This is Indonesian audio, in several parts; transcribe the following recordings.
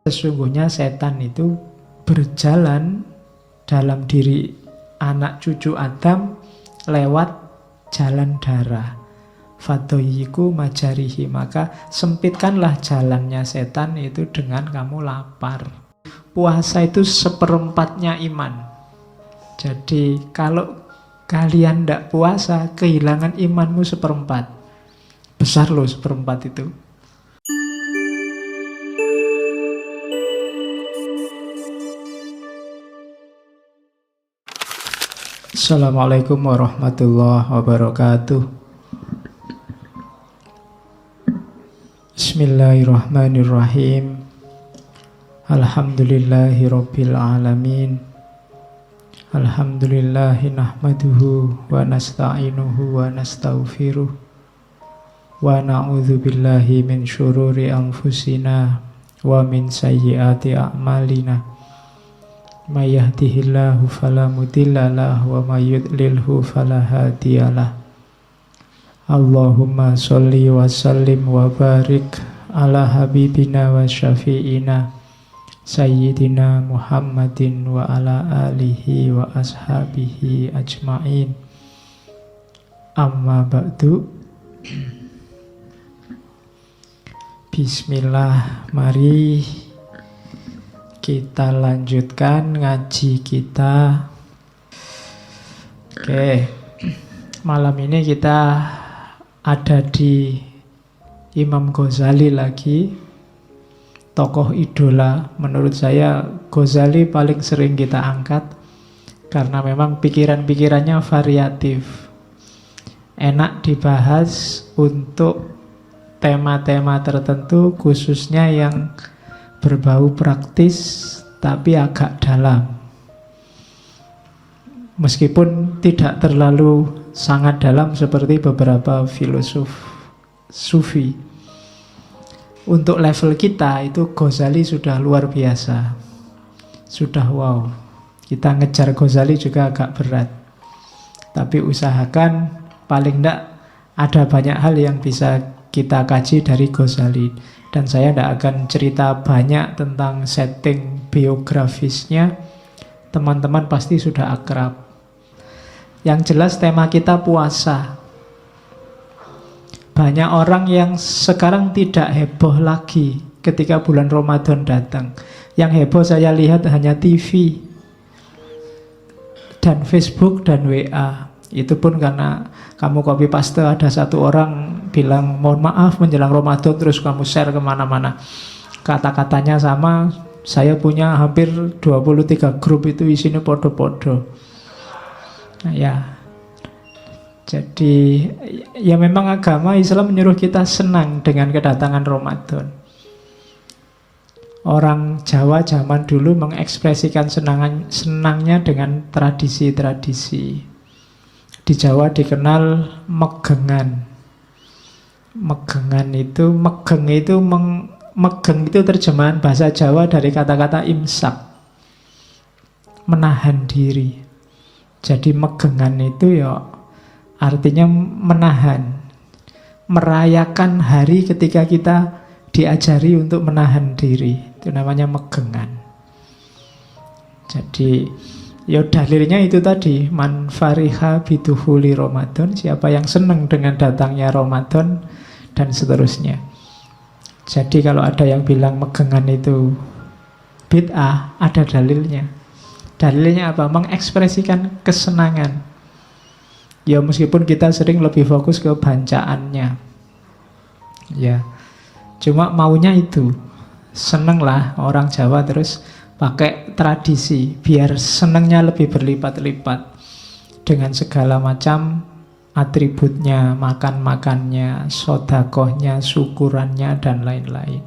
Sesungguhnya setan itu berjalan dalam diri anak cucu Adam lewat jalan darah. Fadoyiku majarihi, maka sempitkanlah jalannya setan itu dengan kamu lapar. Puasa itu seperempatnya iman. Jadi kalau kalian tidak puasa, kehilangan imanmu seperempat. Besar loh seperempat itu. Assalamualaikum warahmatullahi wabarakatuh. Bismillahirrahmanirrahim. Alhamdulillahi rabbil alamin. Alhamdulillahi nahmaduhu wa nasta'inuhu wa nasta'ufiruh. Wa na'udhu billahi min syururi anfusina wa min sayyiati a'malina. May yahdihillahu fala mudhillalah wa may yudlilhu fala hadiyalah. Allahumma sholli wa sallim wa barik ala habibina wa syafi'ina Sayyidina Muhammadin wa ala alihi wa ashabihi ajma'in. Amma ba'du. Bismillah, mari kita lanjutkan ngaji kita. Oke, malam ini kita ada di Imam Ghazali lagi, tokoh idola. Menurut saya Ghazali paling sering kita angkat karena memang pikiran-pikirannya variatif, enak dibahas untuk tema-tema tertentu, khususnya yang berbau praktis tapi agak dalam. Meskipun tidak terlalu sangat dalam seperti beberapa filosof sufi. Untuk level kita itu Ghazali sudah luar biasa. Sudah wow. Kita ngejar Ghazali juga agak berat. Tapi usahakan paling tidak ada banyak hal yang bisa kita kaji dari Ghazali. Dan saya tidak akan cerita banyak tentang setting biografisnya. Teman-teman pasti sudah akrab. Yang jelas tema kita puasa. Banyak orang yang sekarang tidak heboh lagi ketika bulan Ramadan datang. Yang heboh saya lihat hanya TV dan Facebook dan WA. Itu pun karena kamu copy paste, ada satu orang bilang mohon maaf menjelang Ramadan, terus kamu share kemana-mana. Kata-katanya sama, saya punya hampir 23 grup itu isinya podo-podo. Nah, ya. Jadi ya memang agama Islam menyuruh kita senang dengan kedatangan Ramadan. Orang Jawa zaman dulu mengekspresikan senangnya dengan tradisi-tradisi. Di Jawa dikenal megengan. Megengan itu, megeng itu terjemahan bahasa Jawa dari kata-kata imsak, menahan diri. Jadi megengan itu ya artinya menahan, merayakan hari ketika kita diajari untuk menahan diri. Itu namanya megengan. Jadi ya dalilnya itu tadi, man fariha biduhuli Ramadan, siapa yang senang dengan datangnya Ramadan, dan seterusnya. Jadi kalau ada yang bilang megengan itu bid'ah, ada dalilnya. Dalilnya apa? Mengekspresikan kesenangan. Ya meskipun kita sering lebih fokus ke bancaannya. Ya, cuma maunya itu. Seneng lah orang Jawa terus pakai tradisi biar senangnya lebih berlipat-lipat dengan segala macam atributnya, makan-makannya, sodakohnya, syukurannya, dan lain-lain.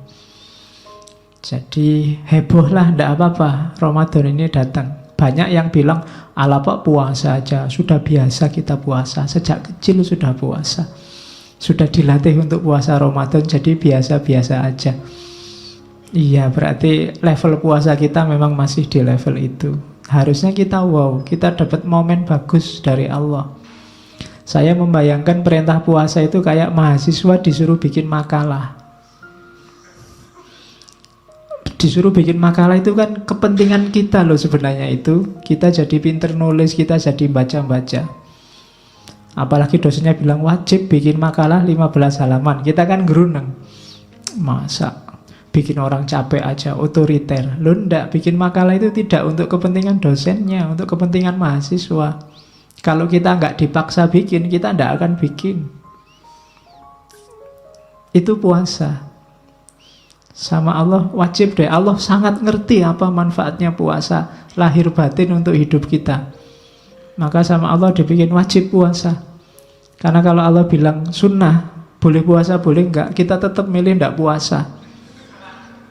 Jadi hebohlah, tidak apa-apa Ramadan ini datang. Banyak yang bilang ala pak puasa aja, sudah biasa kita puasa, sejak kecil sudah puasa, sudah dilatih untuk puasa Ramadan, jadi biasa-biasa aja. Iya, berarti level puasa kita memang masih di level itu. Harusnya kita wow, kita dapat momen bagus dari Allah. Saya membayangkan perintah puasa itu kayak mahasiswa disuruh bikin makalah. Disuruh bikin makalah itu kan kepentingan kita loh sebenarnya itu. Kita jadi pinter nulis, kita jadi baca-baca. Apalagi dosennya bilang wajib bikin makalah 15 halaman. Kita kan geruneng. Masa bikin orang capek aja, otoriter. Loh enggak, bikin makalah itu tidak untuk kepentingan dosennya, untuk kepentingan mahasiswa. Kalau kita nggak dipaksa bikin, kita nggak akan bikin. Itu puasa. Sama Allah wajib deh. Allah sangat ngerti apa manfaatnya puasa lahir batin untuk hidup kita. Maka sama Allah dibikin wajib puasa. Karena kalau Allah bilang sunnah, boleh puasa boleh enggak, kita tetap milih enggak puasa.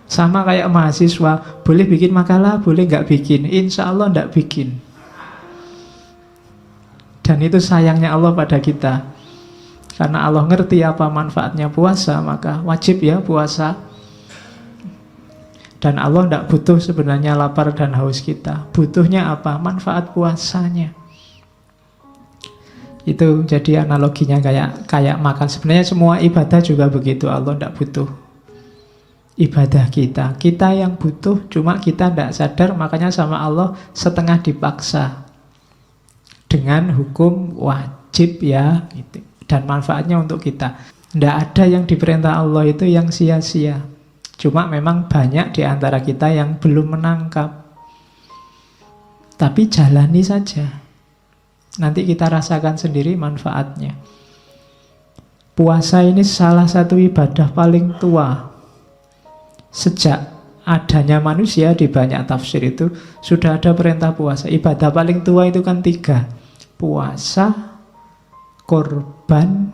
Sama kayak mahasiswa, boleh bikin makalah boleh enggak bikin, insya Allah enggak bikin. Dan itu sayangnya Allah pada kita. Karena Allah ngerti apa manfaatnya puasa, maka wajib ya puasa. Dan Allah tidak butuh sebenarnya lapar dan haus kita. Butuhnya apa? Manfaat puasanya. Itu jadi analoginya kayak makan. Sebenarnya semua ibadah juga begitu. Allah tidak butuh ibadah kita. Kita yang butuh, cuma kita tidak sadar. Makanya sama Allah setengah dipaksa dengan hukum wajib ya gitu. Dan manfaatnya untuk kita. Tidak ada yang diperintah Allah itu yang sia-sia. Cuma memang banyak di antara kita yang belum menangkap. Tapi jalani saja. Nanti kita rasakan sendiri manfaatnya. Puasa ini salah satu ibadah paling tua. Sejak adanya manusia di banyak tafsir itu sudah ada perintah puasa. Ibadah paling tua itu kan 3. Puasa, korban,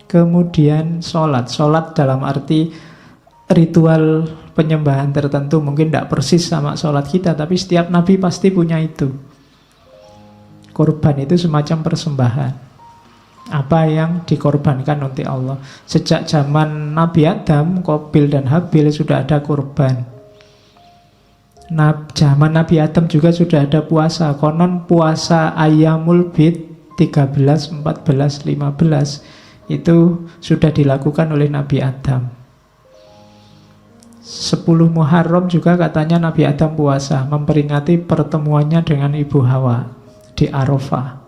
kemudian sholat. Sholat dalam arti ritual penyembahan tertentu, mungkin tidak persis sama sholat kita, tapi setiap nabi pasti punya itu. Korban itu semacam persembahan, apa yang dikorbankan untuk Allah. Sejak zaman Nabi Adam, Qabil dan Habil sudah ada korban. Zaman Nabi Adam juga sudah ada puasa. Konon puasa Ayyamul Bid 13, 14, 15 itu sudah dilakukan oleh Nabi Adam. 10 Muharram juga katanya Nabi Adam puasa, memperingati pertemuannya dengan Ibu Hawa di Arafah.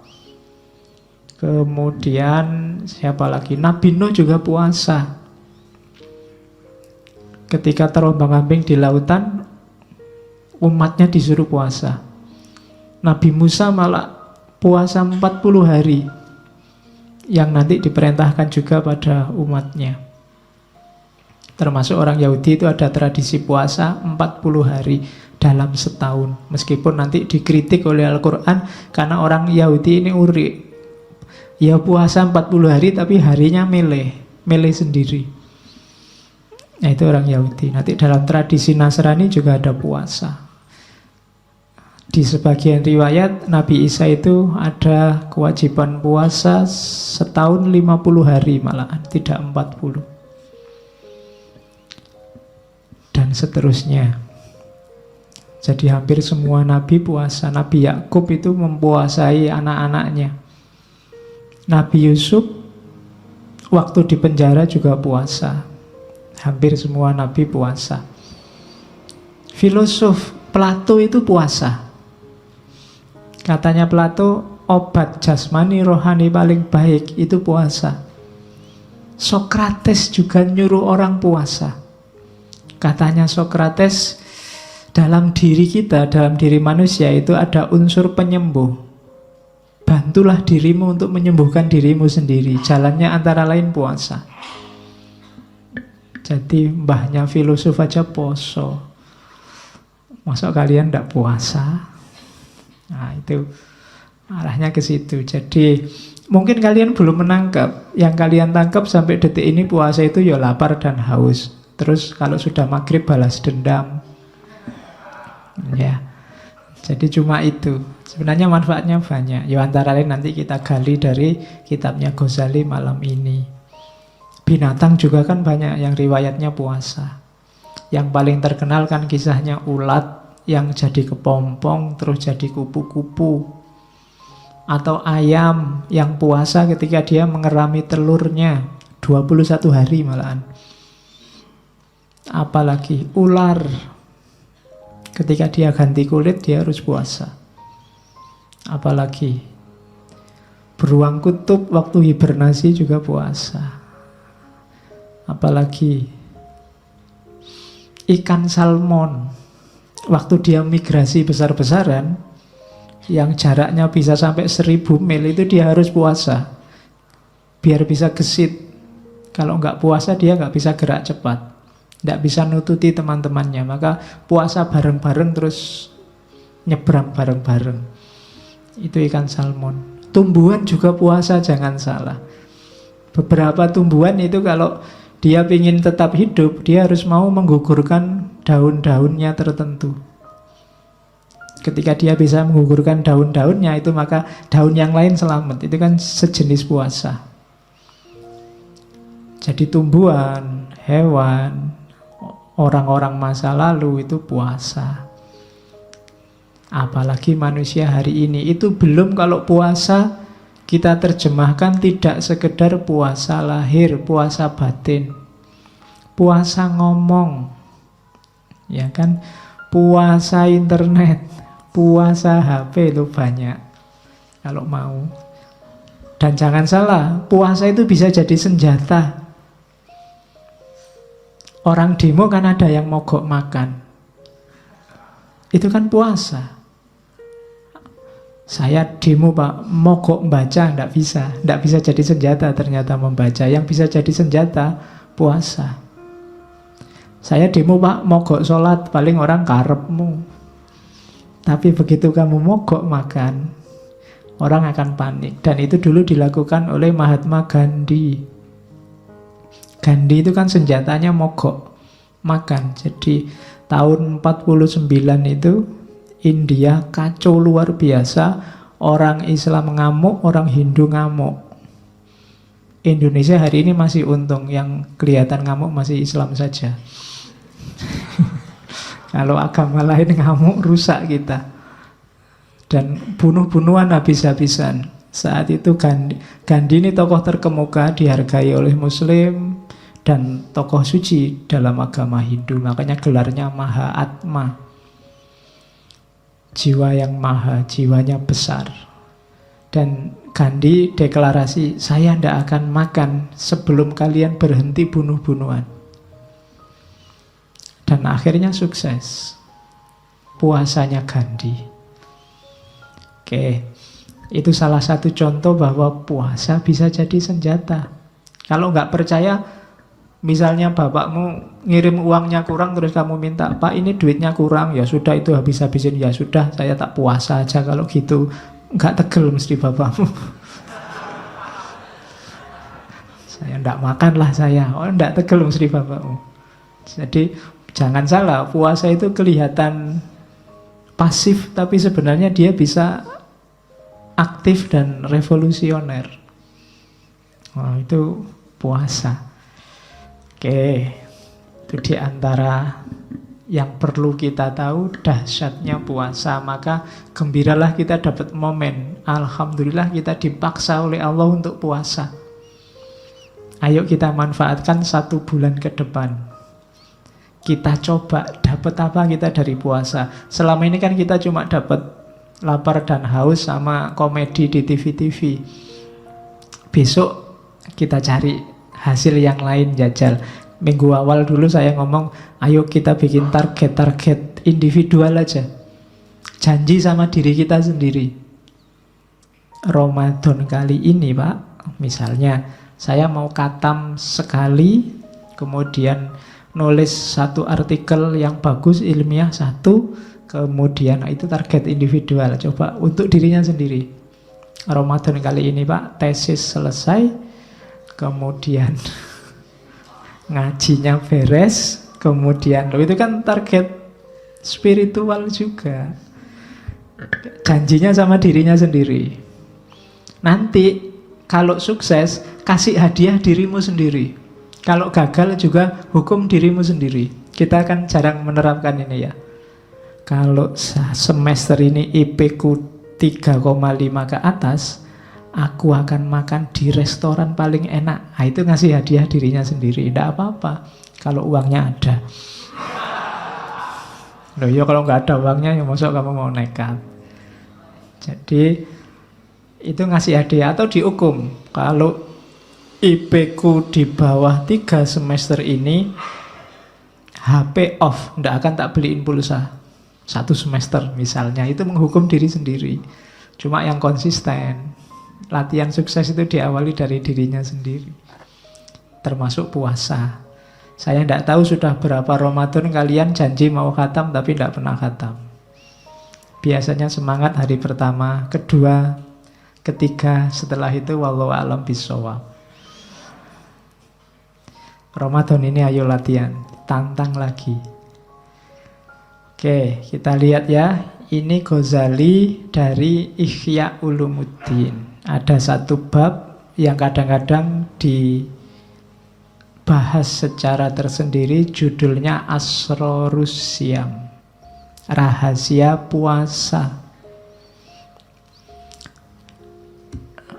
Kemudian siapa lagi? Nabi Nuh juga puasa. Ketika terombang-ambing di lautan, umatnya disuruh puasa. Nabi Musa malah puasa 40 hari, yang nanti diperintahkan juga pada umatnya. Termasuk orang Yahudi itu ada tradisi puasa 40 hari dalam setahun. Meskipun nanti dikritik oleh Al-Quran, karena orang Yahudi ini urik. Ya puasa 40 hari tapi harinya milih sendiri. Nah itu orang Yahudi. Nanti dalam tradisi Nasrani juga ada puasa. Di sebagian riwayat Nabi Isa itu ada kewajiban puasa setahun 50 hari malahan, tidak 40. Dan seterusnya. Jadi hampir semua nabi puasa. Nabi Yakub itu mempuasai anak-anaknya. Nabi Yusuf waktu di penjara juga puasa. Hampir semua nabi puasa. Filosof Plato itu puasa. Katanya Plato, obat jasmani rohani paling baik itu puasa. Sokrates juga nyuruh orang puasa. Katanya Sokrates, dalam diri kita, dalam diri manusia itu ada unsur penyembuh. Bantulah dirimu untuk menyembuhkan dirimu sendiri. Jalannya antara lain puasa. Jadi mbahnya filosof aja poso. Masa kalian tidak puasa? Nah itu arahnya ke situ. Jadi mungkin kalian belum menangkap. Yang kalian tangkap sampai detik ini puasa itu ya lapar dan haus. Terus kalau sudah maghrib balas dendam. Ya. Jadi cuma itu. Sebenarnya manfaatnya banyak. Ya antara lain nanti kita gali dari kitabnya Ghazali malam ini. Binatang juga kan banyak yang riwayatnya puasa. Yang paling terkenal kan kisahnya ulat yang jadi kepompong terus jadi kupu-kupu. Atau ayam yang puasa ketika dia mengerami telurnya 21 hari malahan. Apalagi ular Ketika dia ganti kulit, dia harus puasa. Apalagi beruang kutub waktu hibernasi juga puasa. Apalagi ikan salmon waktu dia migrasi besar-besaran, yang jaraknya bisa sampai 1000 mil, itu dia harus puasa biar bisa gesit. Kalau nggak puasa dia nggak bisa gerak cepat, nggak bisa nututi teman-temannya. Maka puasa bareng-bareng terus nyebrang bareng-bareng. Itu ikan salmon. Tumbuhan juga puasa, jangan salah. Beberapa tumbuhan itu kalau dia ingin tetap hidup, dia harus mau menggugurkan daun-daunnya tertentu. Ketika dia bisa menggugurkan daun-daunnya itu, maka daun yang lain selamat. Itu kan sejenis puasa. Jadi tumbuhan, hewan, orang-orang masa lalu itu puasa. Apalagi manusia hari ini. Itu belum kalau puasa kita terjemahkan tidak sekedar puasa lahir, puasa batin, puasa ngomong, ya kan, puasa internet, puasa HP itu banyak kalau mau. Dan jangan salah, puasa itu bisa jadi senjata. Orang demo kan ada yang mogok makan, itu kan puasa. Saya demo Pak, mogok membaca, tidak bisa jadi senjata ternyata membaca. Yang bisa jadi senjata, puasa. Saya demo Pak, mogok sholat, paling orang karepmu. Tapi begitu kamu mogok makan, orang akan panik. Dan itu dulu dilakukan oleh Mahatma Gandhi. Gandhi itu kan senjatanya mogok makan. Jadi tahun 49 itu India kacau luar biasa. Orang Islam ngamuk, orang Hindu ngamuk. Indonesia hari ini masih untung, yang kelihatan ngamuk masih Islam saja. Kalau agama lain ngamuk, rusak kita. Dan bunuh-bunuhan habis-habisan. Saat itu Gandhi ini tokoh terkemuka, dihargai oleh Muslim dan tokoh suci dalam agama Hindu. Makanya gelarnya Mahatma. Jiwa yang maha, jiwanya besar. Dan Gandhi deklarasi, saya tidak akan makan sebelum kalian berhenti bunuh-bunuhan. Dan akhirnya sukses puasanya Gandhi. Oke, itu salah satu contoh bahwa puasa bisa jadi senjata. Kalau nggak percaya, misalnya bapakmu ngirim uangnya kurang, terus kamu minta, Pak ini duitnya kurang, ya sudah itu habis-habisin, ya sudah saya tak puasa aja. Kalau gitu nggak tegel mesti bapakmu. Saya ndak makan lah saya, oh ndak tegel mesti bapakmu. Jadi jangan salah, puasa itu kelihatan pasif, tapi sebenarnya dia bisa aktif dan revolusioner. Oh, itu puasa. Oke, itu diantara yang perlu kita tahu dahsyatnya puasa. Maka gembiralah kita dapat momen. Alhamdulillah kita dipaksa oleh Allah untuk puasa. Ayo kita manfaatkan 1 bulan ke depan. Kita coba dapat apa kita dari puasa. Selama ini kan kita cuma dapat lapar dan haus sama komedi di TV-TV. Besok kita cari hasil yang lain, jajal. Minggu awal dulu saya ngomong, ayo kita bikin target-target individual aja. Janji sama diri kita sendiri. Ramadan kali ini Pak, misalnya saya mau khatam sekali, kemudian nulis 1 artikel yang bagus ilmiah 1, kemudian itu target individual. Coba untuk dirinya sendiri. Ramadan kali ini Pak, tesis selesai, kemudian ngajinya beres, kemudian itu kan target spiritual juga. Janjinya sama dirinya sendiri. Nanti kalau sukses, kasih hadiah dirimu sendiri. Kalau gagal juga hukum dirimu sendiri. Kita kan jarang menerapkan ini ya. Kalau semester ini IP ku 3,5 ke atas, aku akan makan di restoran paling enak. Nah, itu ngasih hadiah dirinya sendiri. Tidak apa-apa kalau uangnya ada. Loh ya kalau nggak ada uangnya ya masuk kamu mau nekat. Jadi itu ngasih hadiah atau dihukum. Kalau IP ku di bawah 3 semester ini, HP off, ndak akan tak beliin pulsa 1 semester misalnya. Itu menghukum diri sendiri. Cuma yang konsisten. Latihan sukses itu diawali dari dirinya sendiri. Termasuk puasa. Saya ndak tahu sudah berapa Ramadan kalian janji mau khatam tapi ndak pernah khatam. Biasanya semangat hari pertama, kedua, ketiga, setelah itu wallahu a'lam bishawab. Ramadan ini ayo latihan, tantang lagi. Oke, kita lihat ya. Ini Ghazali dari Ihya Ulumuddin. Ada satu bab yang kadang-kadang dibahas secara tersendiri, judulnya Asrorus Syam, rahasia puasa.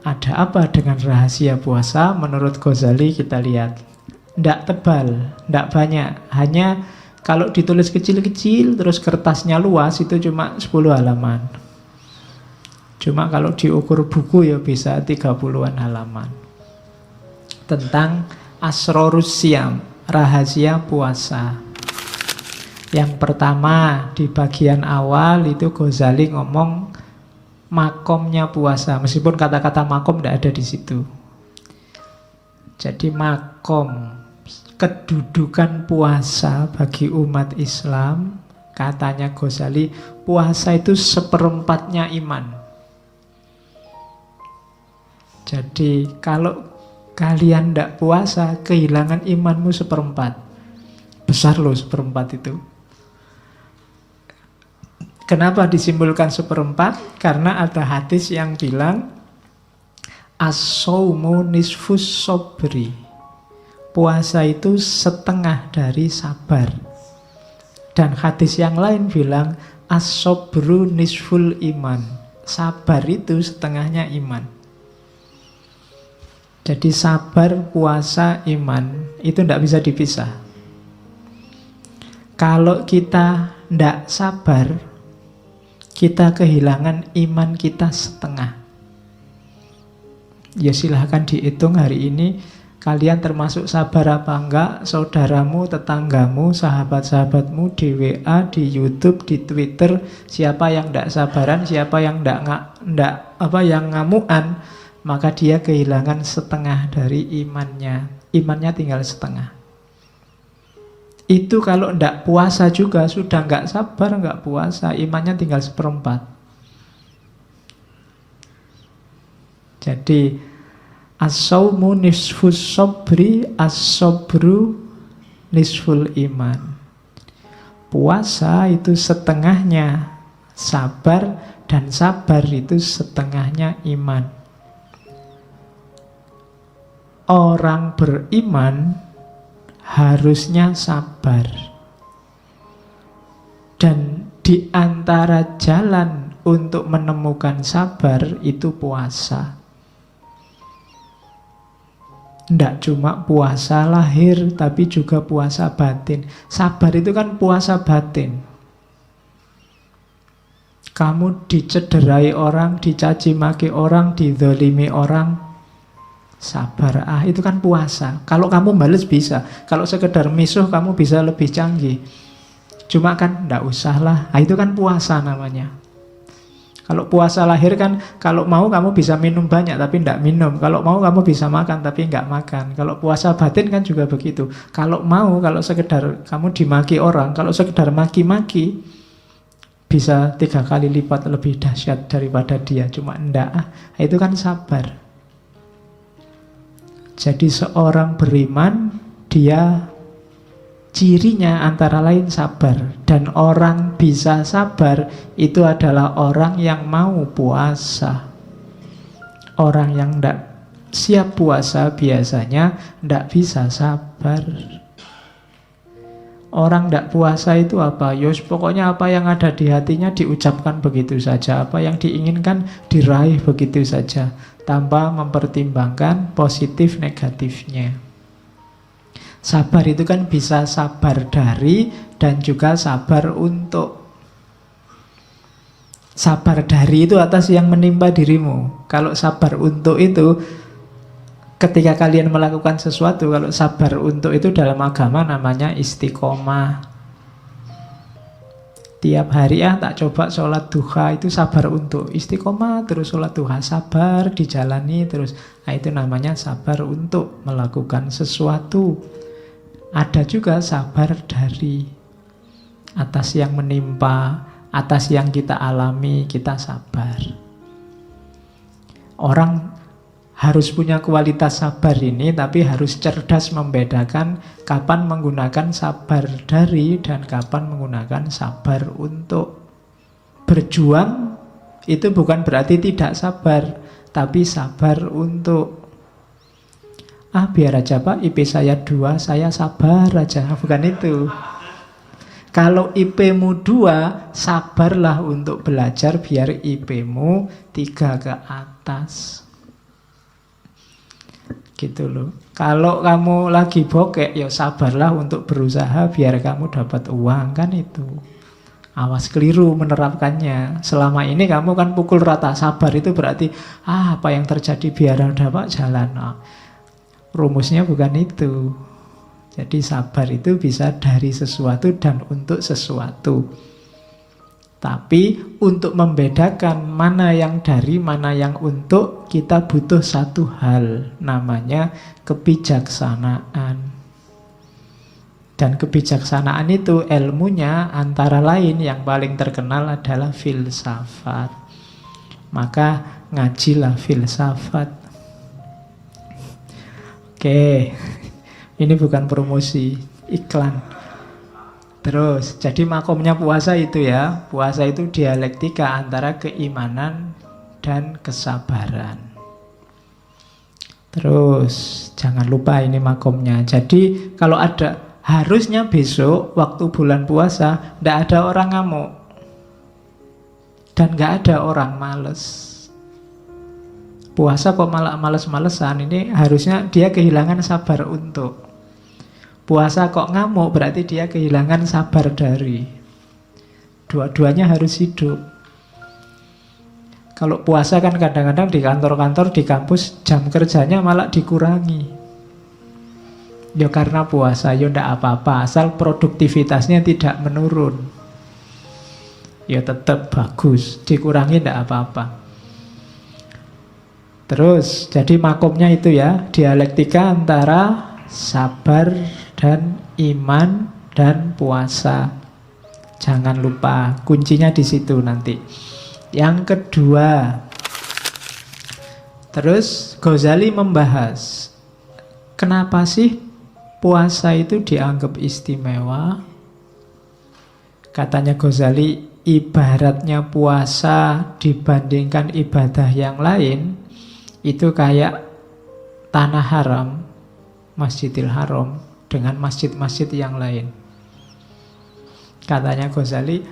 Ada apa dengan rahasia puasa? Menurut Ghazali kita lihat. Tidak tebal, tidak banyak. Hanya kalau ditulis kecil-kecil, terus kertasnya luas, itu cuma 10 halaman. Cuma kalau diukur buku ya bisa 30-an halaman. Tentang Asrorus Syam, rahasia puasa. Yang pertama, di bagian awal itu Ghazali ngomong makomnya puasa. Meskipun kata-kata makom tidak ada di situ. Jadi makom, kedudukan puasa bagi umat Islam, katanya Ghazali, puasa itu seperempatnya iman. Jadi kalau kalian tidak puasa, kehilangan imanmu seperempat. Besar loh seperempat itu. Kenapa disimpulkan seperempat? Karena ada hadis yang bilang as-shaumu nisfus sobri. Puasa itu setengah dari sabar. Dan hadis yang lain bilang as-sobru nisful iman. Sabar itu setengahnya iman. Jadi sabar, puasa, iman itu tidak bisa dipisah. Kalau kita tidak sabar, kita kehilangan iman kita setengah. Ya silahkan dihitung hari ini kalian termasuk sabar apa enggak, saudaramu, tetanggamu, sahabat-sahabatmu di WA, di YouTube, di Twitter, siapa yang tidak sabaran, siapa yang yang ngamuan, maka dia kehilangan setengah dari imannya. Imannya tinggal setengah. Itu kalau tidak puasa juga sudah nggak sabar, nggak puasa, imannya tinggal seperempat. Jadi as-shaumu nisfus sobri, as-sobru nisful iman. Puasa itu setengahnya sabar, dan sabar itu setengahnya iman. Orang beriman harusnya sabar. Dan di antara jalan untuk menemukan sabar itu puasa. Tidak cuma puasa lahir, tapi juga puasa batin. Sabar itu kan puasa batin. Kamu dicederai orang, dicaci maki orang, dizolimi orang, sabar. Itu kan puasa. Kalau kamu bales bisa. Kalau sekedar misuh kamu bisa lebih canggih. Cuma kan tidak usah lah. Itu kan puasa namanya. Kalau puasa lahir kan, kalau mau kamu bisa minum banyak tapi tidak minum. Kalau mau kamu bisa makan tapi nggak makan. Kalau puasa batin kan juga begitu. Kalau mau, kalau sekedar kamu dimaki orang, kalau sekedar maki-maki, bisa 3 kali lipat lebih dahsyat daripada dia. Cuma enggak. Itu kan sabar. Jadi seorang beriman, dia cirinya antara lain sabar. Dan orang bisa sabar itu adalah orang yang mau puasa. Orang yang tidak siap puasa biasanya tidak bisa sabar. Orang tidak puasa itu apa? Yos, pokoknya apa yang ada di hatinya diucapkan begitu saja. Apa yang diinginkan diraih begitu saja, tanpa mempertimbangkan positif negatifnya. Sabar itu kan bisa sabar dari dan juga sabar untuk. Sabar dari itu atas yang menimpa dirimu. Kalau sabar untuk itu ketika kalian melakukan sesuatu, kalau sabar untuk itu dalam agama namanya istiqomah. Tiap hari tak coba sholat duha, itu sabar untuk. Istiqomah terus sholat duha, sabar dijalani terus. Nah, itu namanya sabar untuk melakukan sesuatu. Ada juga sabar dari atas yang menimpa, atas yang kita alami, kita sabar. Orang harus punya kualitas sabar ini, tapi harus cerdas membedakan kapan menggunakan sabar dari dan kapan menggunakan sabar untuk. Berjuang itu bukan berarti tidak sabar, tapi sabar untuk. Biar aja Pak, IP saya 2, saya sabar aja. Bukan itu. Kalau IP-mu 2, sabarlah untuk belajar biar IP-mu 3 ke atas. Gitu loh. Kalau kamu lagi bokek, ya sabarlah untuk berusaha biar kamu dapat uang, kan itu. Awas keliru menerapkannya. Selama ini kamu kan pukul rata. Sabar itu berarti apa yang terjadi biar dapat jalan. Rumusnya bukan itu. Jadi sabar itu bisa dari sesuatu dan untuk sesuatu. Tapi untuk membedakan mana yang dari, mana yang untuk, kita butuh satu hal, namanya kebijaksanaan. Dan kebijaksanaan itu ilmunya antara lain yang paling terkenal adalah filsafat. Maka ngajilah filsafat. Oke, ini bukan promosi, iklan. Terus, jadi makomnya puasa itu ya. Puasa itu dialektika antara keimanan dan kesabaran. Terus, jangan lupa ini makomnya. Jadi, kalau ada, harusnya besok waktu bulan puasa tidak ada orang ngamuk. Dan nggak ada orang males. Puasa kok malah males-malesan, ini harusnya dia kehilangan sabar untuk. Puasa kok ngamuk, berarti dia kehilangan sabar dari. Dua-duanya harus hidup. Kalau puasa kan kadang-kadang di kantor-kantor, di kampus, jam kerjanya malah dikurangi. Ya karena puasa, ya ndak apa-apa, asal produktivitasnya tidak menurun. Ya tetap bagus, dikurangi ndak apa-apa. Terus, jadi makomnya itu ya, dialektika antara sabar dan iman dan puasa. Jangan lupa, kuncinya di situ nanti. Yang kedua, terus Ghazali membahas kenapa sih puasa itu dianggap istimewa. Katanya Ghazali, ibaratnya puasa dibandingkan ibadah yang lain itu kayak tanah haram, Masjidil Haram dengan masjid-masjid yang lain. Katanya Ghazali,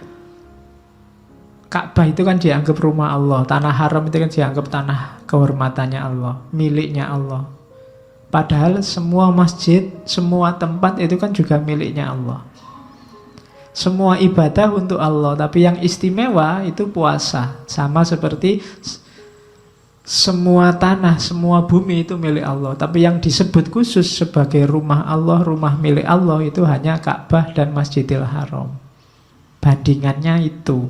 Ka'bah itu kan dianggap rumah Allah, tanah haram itu kan dianggap tanah kehormatannya Allah, miliknya Allah. Padahal semua masjid, semua tempat itu kan juga miliknya Allah. Semua ibadah untuk Allah, tapi yang istimewa itu puasa. Sama seperti semua tanah, semua bumi itu milik Allah. Tapi yang disebut khusus sebagai rumah Allah, rumah milik Allah itu hanya Ka'bah dan Masjidil Haram. Bandingannya itu.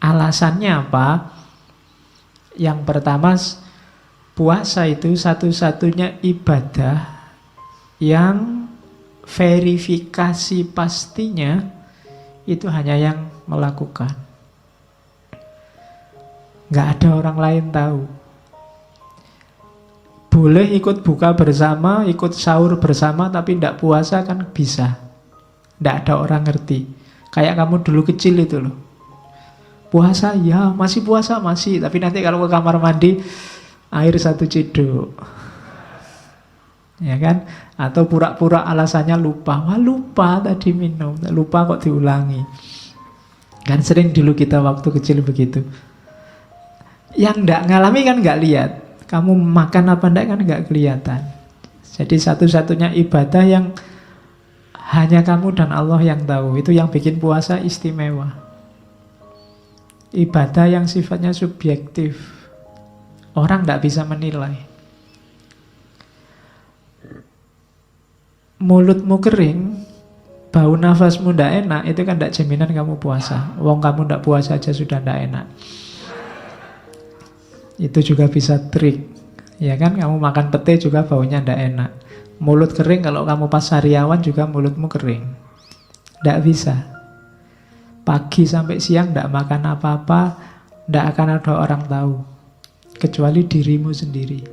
Alasannya apa? Yang pertama, puasa itu satu-satunya ibadah yang verifikasi pastinya itu hanya yang melakukan. Nggak ada orang lain tahu. Boleh ikut buka bersama, ikut sahur bersama, tapi tidak puasa kan bisa. Tidak ada orang ngerti. Kayak kamu dulu kecil itu loh. Puasa, ya masih puasa, masih. Tapi nanti kalau ke kamar mandi, air 1 ciduk. Ya kan? Atau pura-pura alasannya lupa. Wah lupa tadi minum, lupa kok diulangi. Kan sering dulu kita waktu kecil begitu. Yang tidak ngalami kan nggak lihat. Kamu makan apa enggak kan nggak kelihatan. Jadi satu-satunya ibadah yang Hanya kamu dan Allah yang tahu. Itu yang bikin puasa istimewa. Ibadah yang sifatnya subjektif, orang tidak bisa menilai. Mulutmu kering, bau nafasmu tidak enak, itu kan tidak jaminan kamu puasa. Wong kamu tidak puasa aja sudah tidak enak. Itu juga bisa trik. Ya kan, kamu makan pete juga baunya tidak enak. Mulut kering, kalau kamu pas sariawan juga mulutmu kering. Tidak bisa. Pagi sampai siang tidak makan apa-apa, tidak akan ada orang tahu. Kecuali dirimu sendiri.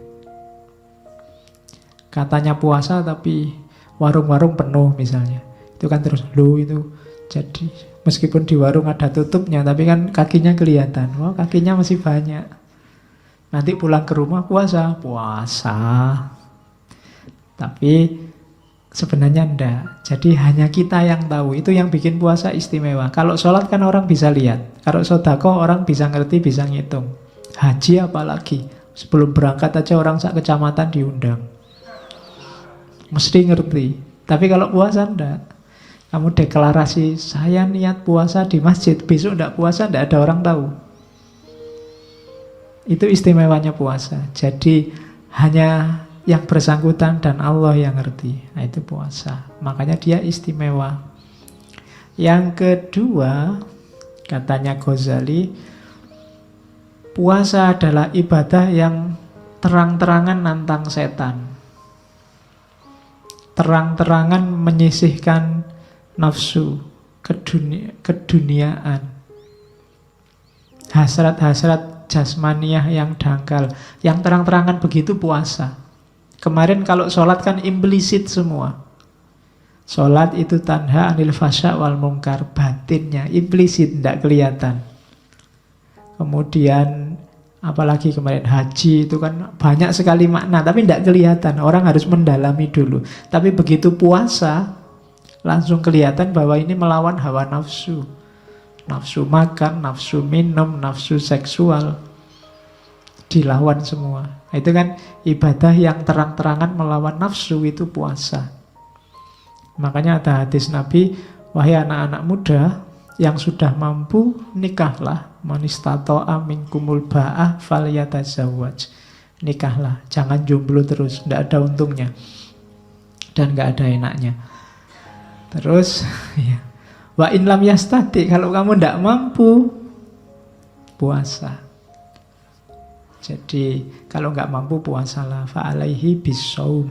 Katanya puasa tapi warung-warung penuh misalnya. Itu kan terus, loh itu. Jadi meskipun di warung ada tutupnya, tapi kan kakinya kelihatan. Wah, kakinya masih banyak. Nanti pulang ke rumah puasa. Tapi sebenarnya enggak. Jadi hanya kita yang tahu. Itu yang bikin puasa istimewa. Kalau sholat kan orang bisa lihat. Kalau sedekah orang bisa ngerti, bisa ngitung. Haji apalagi. Sebelum berangkat aja orang sak kecamatan diundang. Mesti ngerti. Tapi kalau puasa enggak. Kamu deklarasi, saya niat puasa di masjid. Besok enggak puasa, enggak ada orang tahu. Itu istimewanya puasa. Jadi hanya yang bersangkutan dan Allah yang ngerti. Nah, itu puasa. Makanya dia istimewa. Yang kedua, katanya Ghazali, puasa adalah ibadah yang terang-terangan nantang setan. Terang-terangan menyisihkan nafsu, keduniaan, hasrat-hasrat jasmaniah yang dangkal. Yang terang-terangan begitu puasa. Kemarin kalau sholat kan implisit semua. Sholat itu tanha anil fasya wal mungkar, batinnya implisit, tidak kelihatan. Kemudian apalagi kemarin haji itu kan banyak sekali makna, tapi tidak kelihatan. Orang harus mendalami dulu. Tapi begitu puasa, langsung kelihatan bahwa ini melawan hawa nafsu. Nafsu makan, nafsu minum, nafsu seksual. Dilawan semua. Itu kan ibadah yang terang-terangan melawan nafsu, itu puasa. Makanya ada hadis Nabi, wahai anak-anak muda yang sudah mampu, nikahlah. Man istata'a minkumul ba'ah falyatazawwaj. Nikahlah, jangan jomblo terus, tidak ada untungnya dan nggak ada enaknya. Terus ya, wa in lam yastati, kalau kamu tidak mampu, puasa. Jadi kalau nggak mampu puasalah, fa'alaihi bisawm.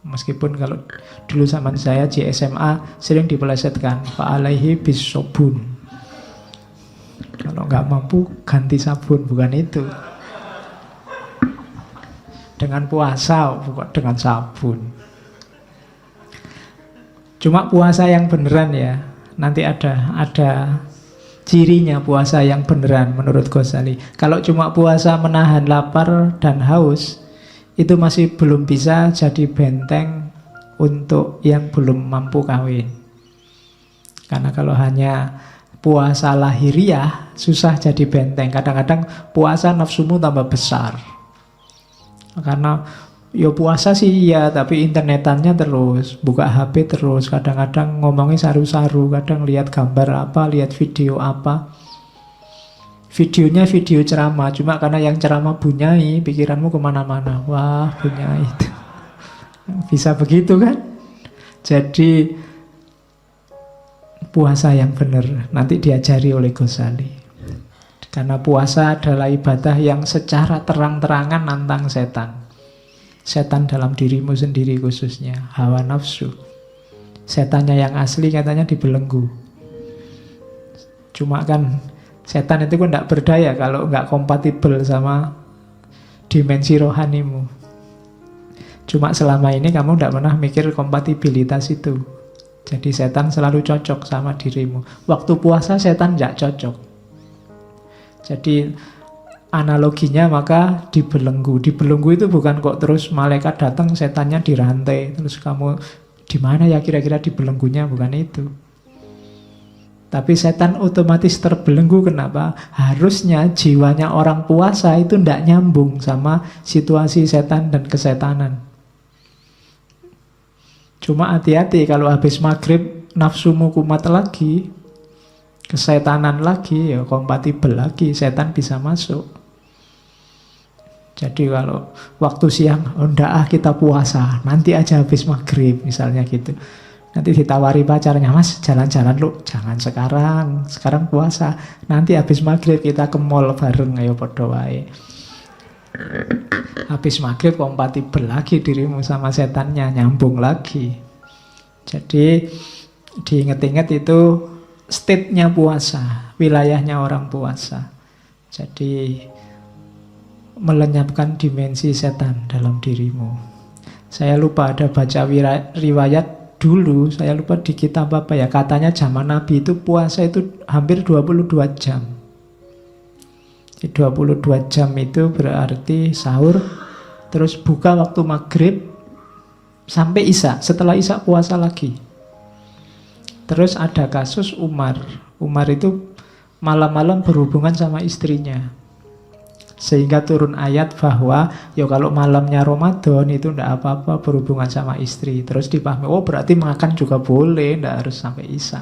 Meskipun kalau dulu zaman saya di SMA sering dipelesetkan, fa'alaihi bisobun. Kalau nggak mampu ganti sabun, bukan itu. Dengan puasa, bukan dengan sabun. Cuma puasa yang beneran ya. Nanti ada cirinya puasa yang beneran menurut Ghazali. Kalau cuma puasa menahan lapar dan haus, itu masih belum bisa jadi benteng untuk yang belum mampu kawin. Karena kalau hanya puasa lahiriah, susah jadi benteng. Kadang-kadang puasa nafsumu tambah besar. Karena ya puasa sih ya, tapi internetannya terus, buka HP terus, kadang-kadang ngomongnya saru-saru, kadang lihat gambar apa, lihat video apa. Videonya video ceramah, cuma karena yang ceramah bunyai, pikiranmu kemana-mana. Wah, bunyai itu. Bisa begitu kan? Jadi puasa yang benar nanti diajari oleh Ghazali. Karena puasa adalah ibadah yang secara terang-terangan nantang setan. Setan dalam dirimu sendiri khususnya, hawa nafsu. Setannya yang asli katanya dibelenggu. Cuma kan setan itu kan tidak berdaya kalau nggak kompatibel sama dimensi rohanimu. Cuma selama ini kamu tidak pernah mikir kompatibilitas itu. Jadi setan selalu cocok sama dirimu. Waktu puasa setan tidak cocok. Jadi analoginya maka dibelenggu. Dibelenggu itu bukan kok terus malaikat datang setannya dirantai. Terus kamu di mana ya kira-kira dibelenggunya, bukan itu. Tapi setan otomatis terbelenggu. Kenapa? Harusnya jiwanya orang puasa itu tidak nyambung sama situasi setan dan kesetanan. Cuma hati-hati kalau habis maghrib nafsumu kumat lagi, kesetanan lagi, ya kompatibel lagi, setan bisa masuk. Jadi kalau waktu siang, oh ndak kita puasa, nanti aja habis maghrib misalnya gitu. Nanti ditawari pacarnya, mas jalan-jalan lu, jangan sekarang puasa. Nanti habis maghrib kita ke mall bareng, ayo podo wae. Habis maghrib kompatibel lagi dirimu sama setannya, nyambung lagi. Jadi diinget-inget itu state-nya puasa, wilayahnya orang puasa. Jadi melenyapkan dimensi setan dalam dirimu. Saya lupa ada baca riwayat dulu, saya lupa di kitab apa ya, katanya zaman Nabi itu puasa itu hampir 22 jam. 22 jam itu berarti sahur, terus buka waktu maghrib sampai isya, setelah isya puasa lagi. Terus ada kasus Umar itu malam-malam berhubungan sama istrinya, sehingga turun ayat bahwa ya kalau malamnya Ramadan itu ndak apa-apa berhubungan sama istri. Terus dipahami, oh berarti makan juga boleh, ndak harus sampai isya.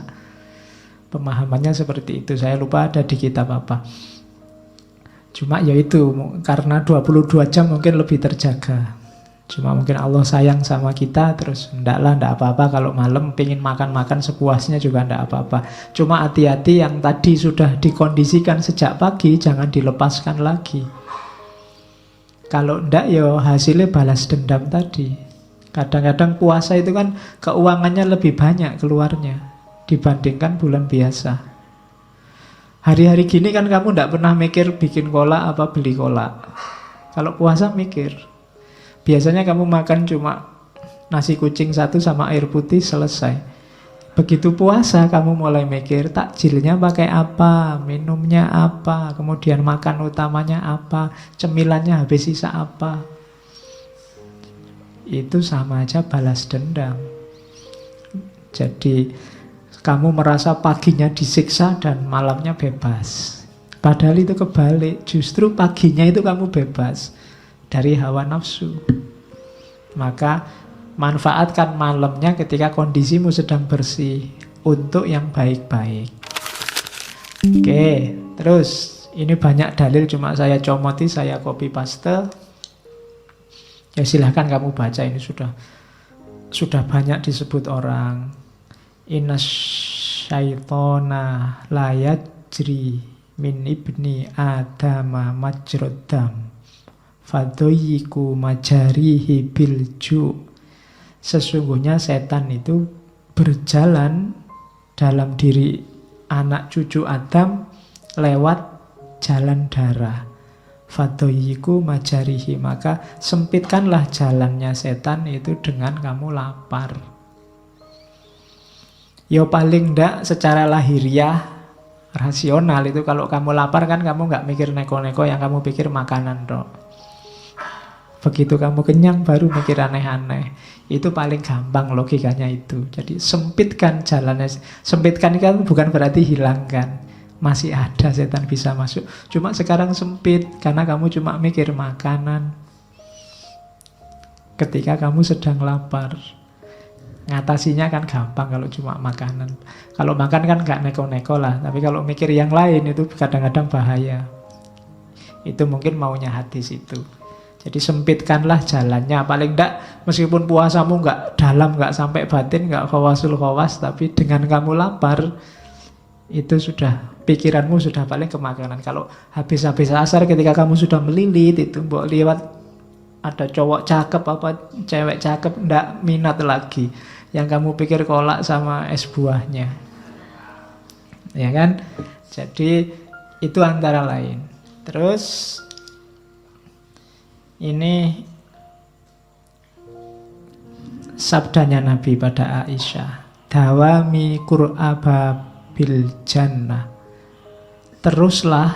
Pemahamannya seperti itu, saya lupa ada di kitab apa. Cuma ya itu, karena 22 jam mungkin lebih terjaga. Cuma mungkin Allah sayang sama kita, terus ndak apa-apa kalau malam pengen makan-makan sepuasnya juga ndak apa-apa. Cuma hati-hati yang tadi sudah dikondisikan sejak pagi, jangan dilepaskan lagi. Kalau ndak ya hasilnya balas dendam tadi. Kadang-kadang puasa itu kan keuangannya lebih banyak keluarnya dibandingkan bulan biasa. Hari-hari gini kan kamu ndak pernah mikir bikin kolak apa beli kolak. Kalau puasa mikir. Biasanya kamu makan cuma nasi kucing satu sama air putih, selesai. Begitu puasa kamu mulai mikir takjilnya pakai apa, minumnya apa, kemudian makan utamanya apa, cemilannya habis sisa apa. Itu sama aja balas dendam. Jadi kamu merasa paginya disiksa dan malamnya bebas. Padahal itu kebalik, justru paginya itu kamu bebas dari hawa nafsu. Maka manfaatkan malamnya ketika kondisimu sedang bersih untuk yang baik-baik. Oke, terus ini banyak dalil cuma saya comoti, saya copy paste. Ya silahkan kamu baca, ini sudah banyak disebut orang. Inna syaitona la yajri min ibni adama majrodam fadoyiku majarihi bilju. Sesungguhnya setan itu berjalan dalam diri anak cucu Adam lewat jalan darah. Fadoyiku majarihi, maka sempitkanlah jalannya setan itu dengan kamu lapar. Yo paling ndak secara lahiriah rasional itu kalau kamu lapar kan kamu nggak mikir neko-neko, yang kamu pikir makanan dok. Begitu kamu kenyang baru mikir aneh-aneh. Itu paling gampang logikanya itu. Jadi sempitkan jalannya. Sempitkan kan bukan berarti hilangkan. Masih ada setan bisa masuk. Cuma sekarang sempit karena kamu cuma mikir makanan. Ketika kamu sedang lapar, ngatasinya kan gampang kalau cuma makanan. Kalau makan kan gak neko-neko lah. Tapi kalau mikir yang lain itu kadang-kadang bahaya. Itu mungkin maunya hadis itu. Jadi sempitkanlah jalannya. Paling enggak meskipun puasamu gak dalam, gak sampai batin, gak khawasul khawas, tapi dengan kamu lapar, itu sudah, pikiranmu sudah paling ke makanan. Kalau habis-habis asar ketika kamu sudah melilit, itu mbok liwat ada cowok cakep apa cewek cakep, ndak minat lagi. Yang kamu pikir kolak sama es buahnya, ya kan? Jadi itu antara lain. Terus ini sabdanya Nabi pada Aisyah, dawami qur'aba bil jannah. Teruslah,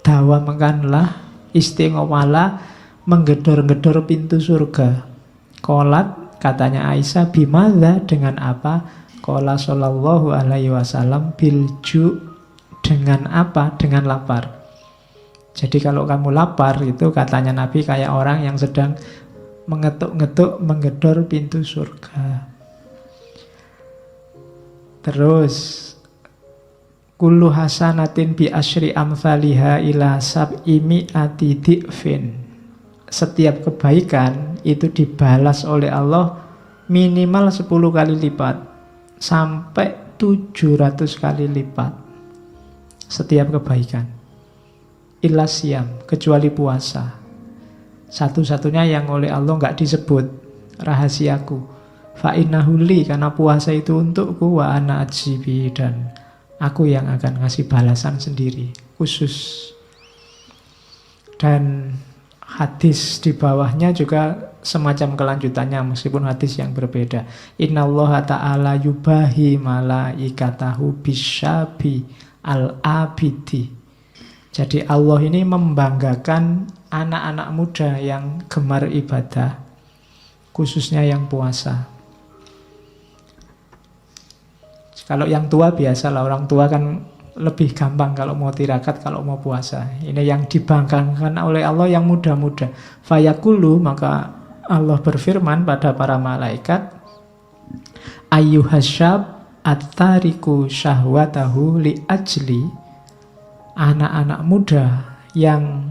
dawamkanlah, istiqomalah menggedor-gedor pintu surga. Qolat, katanya Aisyah, bimadza, dengan apa? Qala sallallahu alaihi wasallam bilju, dengan apa? Dengan lapar. Jadi kalau kamu lapar itu katanya Nabi kayak orang yang sedang mengetuk-ngetuk menggedor pintu surga. Terus kullu hasanatin bi asyri amthaliha ila sab'i mi'ati di'fin. Setiap kebaikan itu dibalas oleh Allah minimal 10 kali lipat sampai 700 kali lipat. Setiap kebaikan. Illa siyam, kecuali puasa. Satu-satunya yang oleh Allah nggak disebut, rahasiaku. Fa innahu li, karena puasa itu untukku, wa ana ajibi, dan aku yang akan ngasih balasan sendiri, khusus. Dan hadis di bawahnya juga semacam kelanjutannya, meskipun hadis yang berbeda. Innallaha ta'ala yubahi malaikatahu bisyabi al-abidi. Jadi Allah ini membanggakan anak-anak muda yang gemar ibadah, khususnya yang puasa. Kalau yang tua biasalah, orang tua kan lebih gampang kalau mau tirakat, kalau mau puasa. Ini yang dibanggakan oleh Allah yang muda-muda. Fayaqulu, maka Allah berfirman pada para malaikat, ayyuhasyab at-tariku syahwatahu li ajli, anak-anak muda yang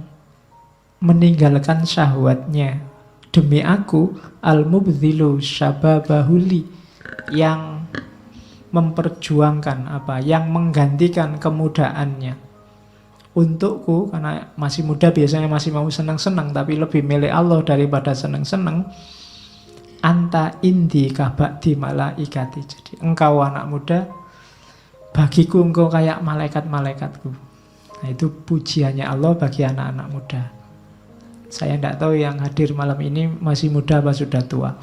meninggalkan syahwatnya demi aku, al-mubdhilu syababahuli, yang memperjuangkan yang menggantikan kemudaannya untukku, karena masih muda biasanya masih mau senang-senang, tapi lebih milih Allah daripada senang-senang. Anta indi kabakti malaikati, jadi engkau anak muda, bagiku engkau kayak malaikat-malaikatku. Nah, itu pujiannya Allah bagi anak-anak muda. Saya tidak tahu yang hadir malam ini masih muda apa sudah tua.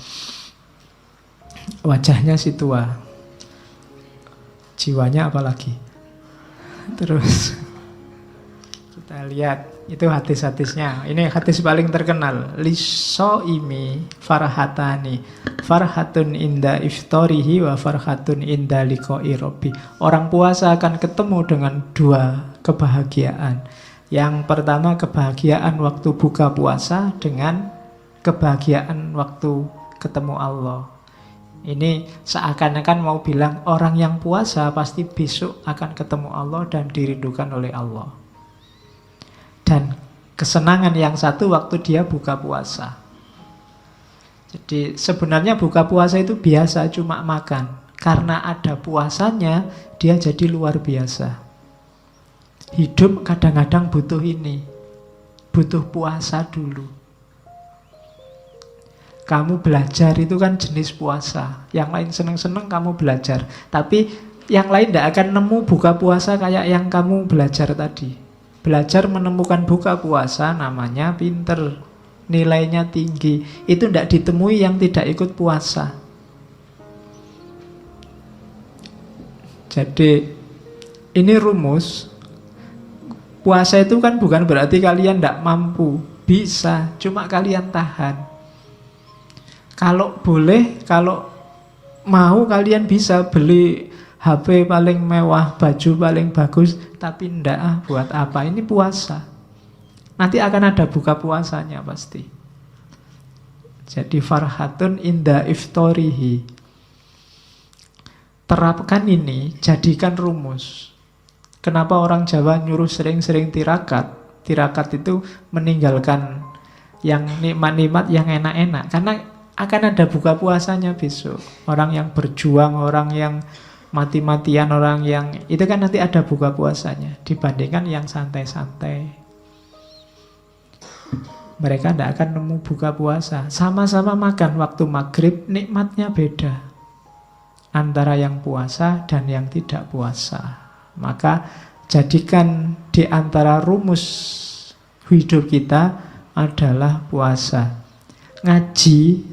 Wajahnya sih tua, jiwanya apalagi. Terus kita lihat itu hadis-hadisnya. Ini hadis paling terkenal. Lisoimi farhatani, farhatun inda iftarihi wa farhatun inda liqa'i rabbi. Orang puasa akan ketemu dengan dua kebahagiaan. Yang pertama kebahagiaan waktu buka puasa dengan kebahagiaan waktu ketemu Allah. Ini seakan-akan mau bilang orang yang puasa pasti besok akan ketemu Allah dan dirindukan oleh Allah. Dan kesenangan yang satu waktu dia buka puasa. Jadi sebenarnya buka puasa itu biasa, cuma makan. Karena ada puasanya, dia jadi luar biasa. Hidup kadang-kadang butuh ini, butuh puasa dulu. Kamu belajar itu kan jenis puasa. Yang lain seneng-seneng kamu belajar. Tapi yang lain tidak akan nemu buka puasa kayak yang kamu belajar tadi. Belajar menemukan buka puasa namanya pinter, nilainya tinggi. Itu tidak ditemui yang tidak ikut puasa. Jadi ini rumus. Puasa itu kan bukan berarti kalian tidak mampu. Bisa, cuma kalian tahan. Kalau boleh, kalau mau kalian bisa beli HP paling mewah, baju paling bagus, tapi ndak buat apa? Ini puasa. Nanti akan ada buka puasanya pasti. Jadi farhatun inda iftorihi. Terapkan ini, jadikan rumus. Kenapa orang Jawa nyuruh sering-sering tirakat? Tirakat itu meninggalkan yang nikmat-nikmat, yang enak-enak. Karena akan ada buka puasanya besok. Orang yang berjuang, orang yang mati-matian, orang yang itu kan nanti ada buka puasanya. Dibandingkan yang santai-santai, mereka tidak akan nemu buka puasa. Sama-sama makan waktu maghrib, nikmatnya beda antara yang puasa dan yang tidak puasa. Maka jadikan di antara rumus hidup kita adalah puasa. Ngaji,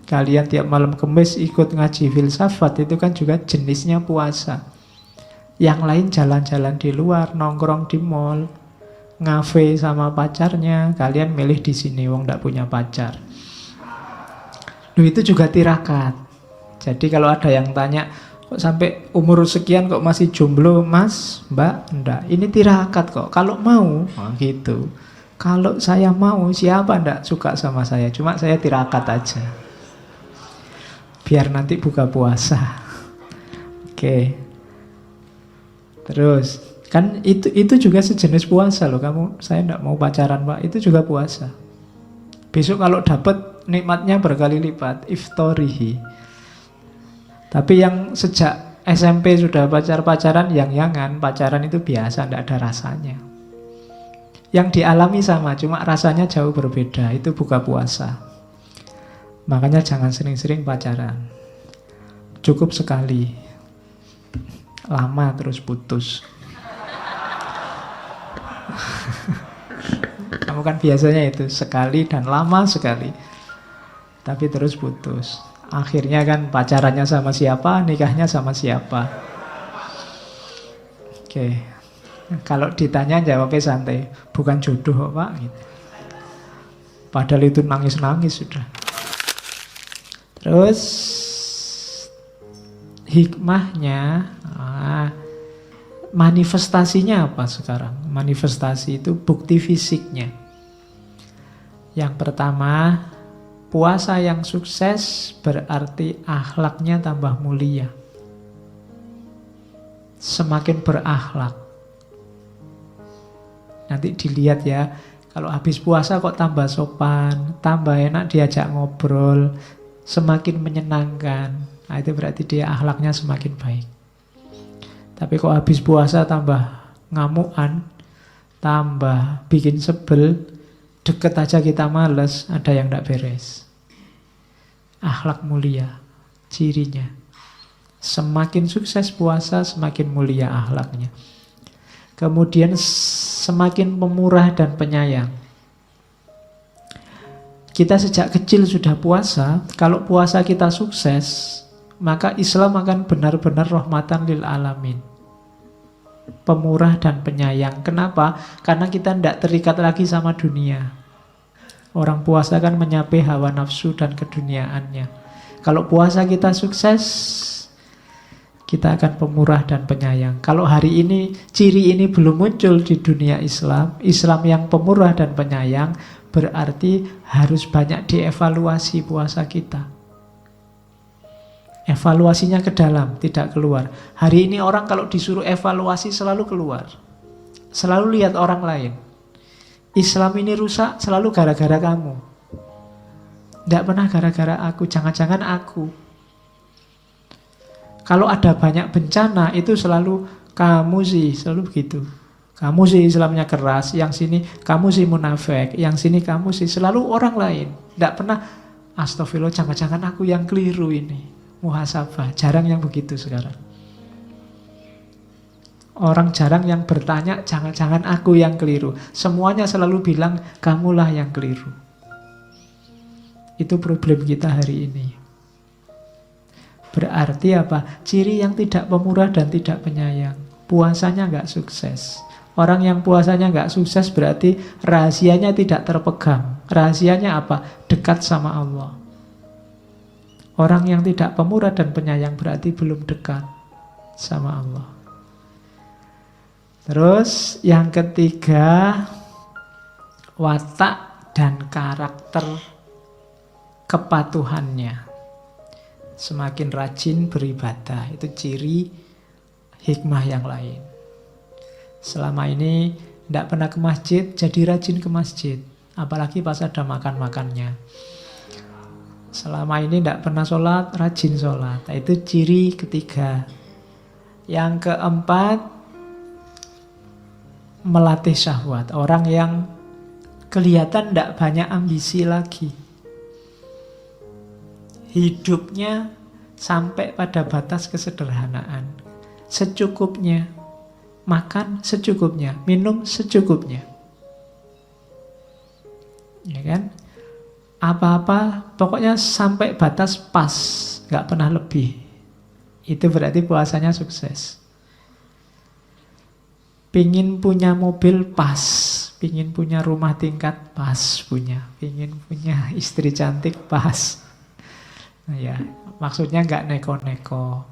kalian tiap malam Kamis ikut ngaji filsafat, itu kan juga jenisnya puasa. Yang lain jalan-jalan di luar, nongkrong di mall, ngafe sama pacarnya, kalian milih di sini, wong ndak punya pacar. Loh, itu juga tirakat. Jadi kalau ada yang tanya, kok sampai umur sekian kok masih jomblo, mas, mbak, ndak, ini tirakat kok. Kalau mau, gitu. Kalau saya mau, siapa ndak suka sama saya? Cuma saya tirakat aja. Biar nanti buka puasa. Oke. Terus kan itu juga sejenis puasa loh. Saya enggak mau pacaran Pak, itu juga puasa. Besok kalau dapat nikmatnya berkali lipat, iftorihi. Tapi yang sejak SMP sudah pacaran, yang-yangan, pacaran itu biasa, enggak ada rasanya. Yang dialami sama, cuma rasanya jauh berbeda, itu buka puasa. Makanya jangan sering-sering pacaran. Cukup sekali. Lama terus putus. Kamu kan biasanya itu sekali dan lama sekali, tapi terus putus. Akhirnya kan pacarannya sama siapa, nikahnya sama siapa. Oke. Kalau ditanya jawabnya santai, bukan jodoh Pak gitu. Padahal itu nangis-nangis sudah. Terus hikmahnya, manifestasinya apa sekarang? Manifestasi itu bukti fisiknya. Yang pertama, puasa yang sukses berarti akhlaknya tambah mulia. Semakin berakhlak. Nanti dilihat ya, kalau habis puasa kok tambah sopan, tambah enak diajak ngobrol, semakin menyenangkan. Nah, itu berarti dia akhlaknya semakin baik. Tapi kok habis puasa tambah ngamuan, tambah bikin sebel, deket aja kita males, ada yang tidak beres. Akhlak mulia, cirinya. Semakin sukses puasa, semakin mulia akhlaknya. Kemudian semakin pemurah dan penyayang. Kita sejak kecil sudah puasa, kalau puasa kita sukses, maka Islam akan benar-benar rahmatan lil alamin. Pemurah dan penyayang. Kenapa? Karena kita tidak terikat lagi sama dunia. Orang puasa kan menyapai hawa nafsu dan keduniaannya. Kalau puasa kita sukses, kita akan pemurah dan penyayang. Kalau hari ini ciri ini belum muncul di dunia Islam, Islam yang pemurah dan penyayang, berarti harus banyak dievaluasi puasa kita. Evaluasinya ke dalam, tidak keluar. Hari ini orang kalau disuruh evaluasi selalu keluar. Selalu lihat orang lain. Islam ini rusak selalu gara-gara kamu. Tidak pernah gara-gara aku, jangan-jangan aku. Kalau ada banyak bencana itu selalu kamu sih, selalu begitu. Kamu sih Islamnya keras, yang sini kamu sih munafik, yang sini kamu sih, selalu orang lain. Tidak pernah, astagfirullah, jangan-jangan aku yang keliru ini. Muhasabah, jarang yang begitu sekarang. Orang jarang yang bertanya, jangan-jangan aku yang keliru. Semuanya selalu bilang, kamulah yang keliru. Itu problem kita hari ini. Berarti apa? Ciri yang tidak pemurah dan tidak penyayang. Puasanya nggak sukses. Orang yang puasanya nggak sukses berarti rahasianya tidak terpegang. Rahasianya apa? Dekat sama Allah. Orang yang tidak pemurah dan penyayang berarti belum dekat sama Allah. Terus yang ketiga, watak dan karakter kepatuhannya. Semakin rajin beribadah, itu ciri hikmah yang lain. Selama ini tidak pernah ke masjid, jadi rajin ke masjid. Apalagi pas ada makan-makannya. Selama ini tidak pernah sholat, rajin sholat. Nah, itu ciri ketiga. Yang keempat, melatih syahwat. Orang yang kelihatan tidak banyak ambisi lagi. Hidupnya sampai pada batas kesederhanaan. Secukupnya. Makan secukupnya. Minum secukupnya. Ya kan? Apa-apa, pokoknya sampai batas pas. Gak pernah lebih. Itu berarti puasanya sukses. Pingin punya mobil pas. Pingin punya rumah tingkat pas punya. Pingin punya istri cantik pas. Nah, ya, maksudnya nggak neko-neko,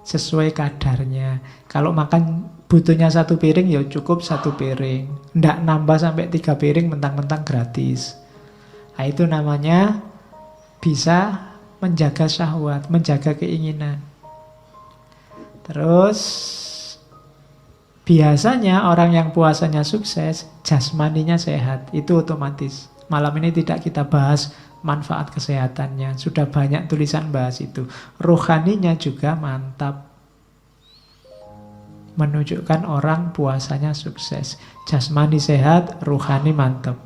sesuai kadarnya. Kalau makan butuhnya 1 piring, ya cukup 1 piring. Nggak nambah sampai 3 piring mentang-mentang gratis. Nah, itu namanya bisa menjaga syahwat, menjaga keinginan. Terus biasanya orang yang puasanya sukses, jasmaninya sehat. Itu otomatis. Malam ini tidak kita bahas manfaat kesehatannya. Sudah banyak tulisan bahas itu. Rohaninya juga mantap. Menunjukkan orang puasanya sukses. Jasmani sehat, rohani mantap.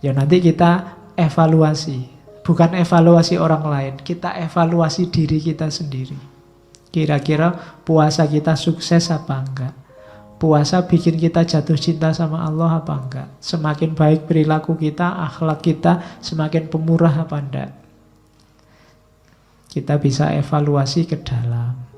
Ya nanti kita evaluasi. Bukan evaluasi orang lain. Kita evaluasi diri kita sendiri. Kira-kira puasa kita sukses apa enggak? Puasa bikin kita jatuh cinta sama Allah apa enggak? Semakin baik perilaku kita, akhlak kita, semakin pemurah apa enggak? Kita bisa evaluasi ke dalam.